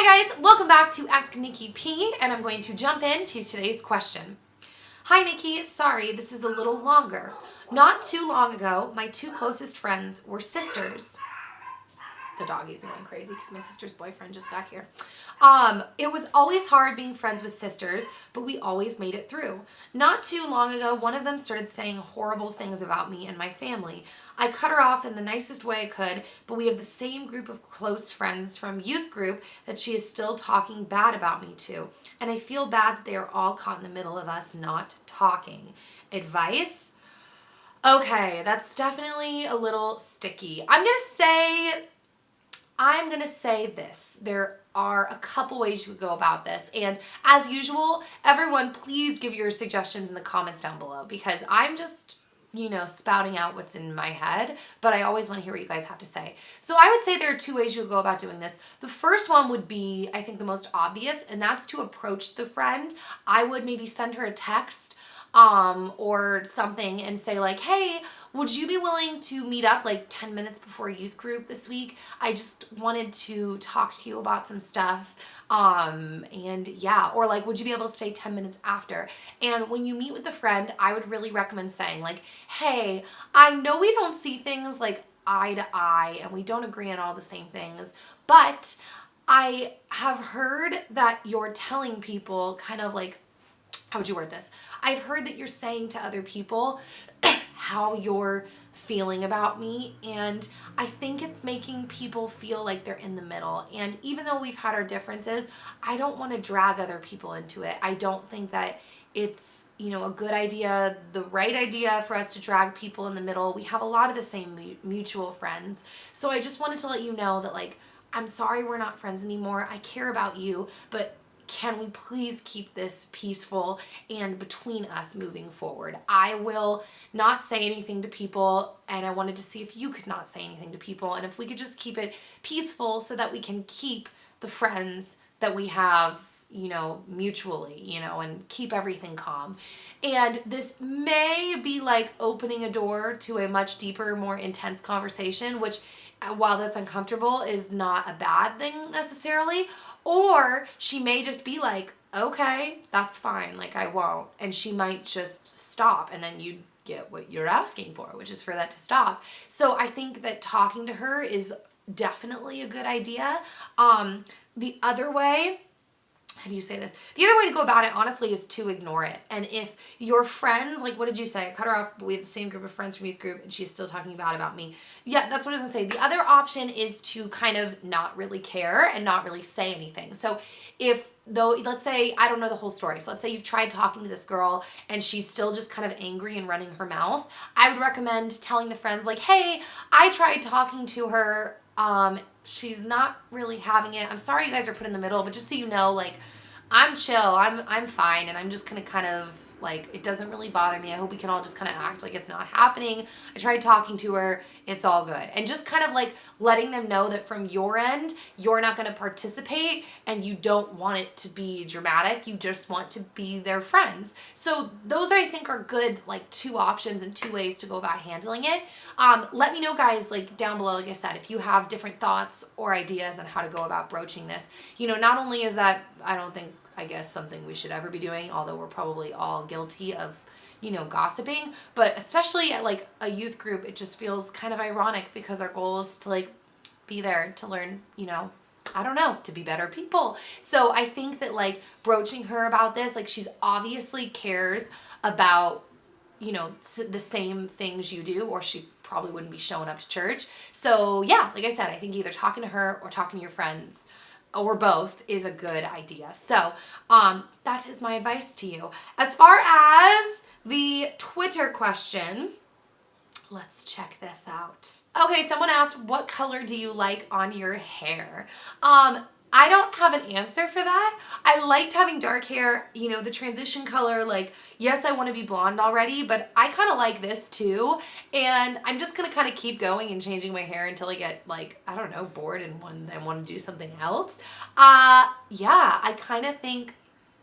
Hi guys, welcome back to Ask Nikki P, and I'm going to jump into today's question. Hi Nikki, sorry this is a little longer. Not too long ago, my two closest friends were sisters. The doggies are going crazy because my sister's boyfriend just got here. It was always hard being friends with sisters, but we always made it through. Not too long ago, one of them started saying horrible things about me and my family. I cut her off in the nicest way I could, but we have the same group of close friends from youth group that she is still talking bad about me to. And I feel bad that they are all caught in the middle of us not talking. Advice? Okay, that's definitely a little sticky. I'm going to say this. There are a couple ways you could go about this. And as usual, everyone please give your suggestions in the comments down below because I'm just, spouting out what's in my head, but I always want to hear what you guys have to say. So I would say there are two ways you could go about doing this. The first one would be, I think, the most obvious, and that's to approach the friend. I would maybe send her a text or something and say like, hey, would you be willing to meet up like 10 minutes before youth group this week? I just wanted to talk to you about some stuff. And yeah, or like, would you be able to stay 10 minutes after? And when you meet with the friend, I would really recommend saying like, hey, I know we don't see things like eye to eye and we don't agree on all the same things, but I have heard that you're telling people kind of like, how would you word this? I've heard that you're saying to other people how you're feeling about me, and I think it's making people feel like they're in the middle. And even though we've had our differences, I don't want to drag other people into it. I don't think that it's, a good idea, the right idea for us to drag people in the middle. We have a lot of the same mutual friends. So I just wanted to let you know that, like, I'm sorry we're not friends anymore. I care about you, but can we please keep this peaceful and between us moving forward? I will not say anything to people, and I wanted to see if you could not say anything to people, and if we could just keep it peaceful so that we can keep the friends that we have, mutually, and keep everything calm. And this may be like opening a door to a much deeper, more intense conversation, which, while that's uncomfortable, is not a bad thing necessarily. Or she may just be like, okay, that's fine, like I won't. And she might just stop, and then you get what you're asking for, which is for that to stop. So I think that talking to her is definitely a good idea. The other way, how do you say this? The other way to go about it, honestly, is to ignore it. And if your friends, like, what did you say? I cut her off, but we have the same group of friends from youth group, and she's still talking bad about me. Yeah, that's what I was gonna say. The other option is to kind of not really care and not really say anything. So let's say, I don't know the whole story. So let's say you've tried talking to this girl and she's still just kind of angry and running her mouth. I would recommend telling the friends like, hey, I tried talking to her. She's not really having it. I'm sorry you guys are put in the middle, but just so you know, like, I'm chill, I'm fine, and I'm just gonna kind of, like, it doesn't really bother me. I hope we can all just kind of act like it's not happening. I tried talking to her, it's all good. And just kind of like letting them know that from your end, you're not gonna participate and you don't want it to be dramatic. You just want to be their friends. So those, I think, are good, like, two options and two ways to go about handling it. Let me know, guys, like, down below, like I said, if you have different thoughts or ideas on how to go about broaching this. Not only is that, I guess, something we should ever be doing, although we're probably all guilty of, gossiping, but especially at like a youth group, it just feels kind of ironic because our goal is to like be there to learn, to be better people. So I think that like broaching her about this, like, she's obviously cares about, the same things you do, or she probably wouldn't be showing up to church. So yeah, like I said, I think either talking to her or talking to your friends or both is a good idea. So that is my advice to you. As far as the Twitter question, let's check this out. Okay, someone asked, what color do you like on your hair? I don't have an answer for that. I liked having dark hair, the transition color, like, yes, I want to be blonde already, but I kind of like this too. And I'm just going to kind of keep going and changing my hair until I get, like, I don't know, bored and want to do something else. Yeah, I kind of think,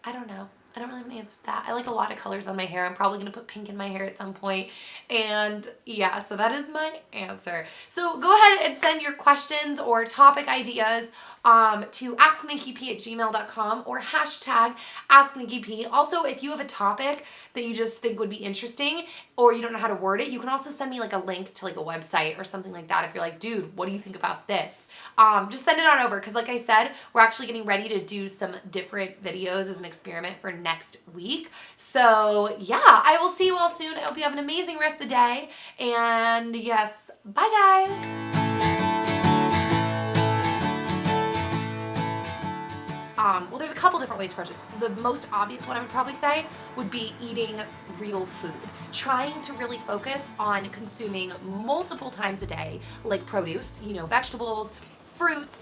I don't know. I don't really have an answer to that. I like a lot of colors on my hair. I'm probably going to put pink in my hair at some point. And yeah, so that is my answer. So go ahead and send your questions or topic ideas to asknikkip@gmail.com or hashtag asknikkip. Also, if you have a topic that you just think would be interesting or you don't know how to word it, you can also send me like a link to like a website or something like that. If you're like, dude, what do you think about this? Just send it on over, because like I said, we're actually getting ready to do some different videos as an experiment for next week. So yeah, I will see you all soon. I hope you have an amazing rest of the day. And yes, bye guys. Well, there's a couple different ways to approach this. The most obvious one I would probably say would be eating real food. Trying to really focus on consuming multiple times a day, like produce, vegetables, fruits,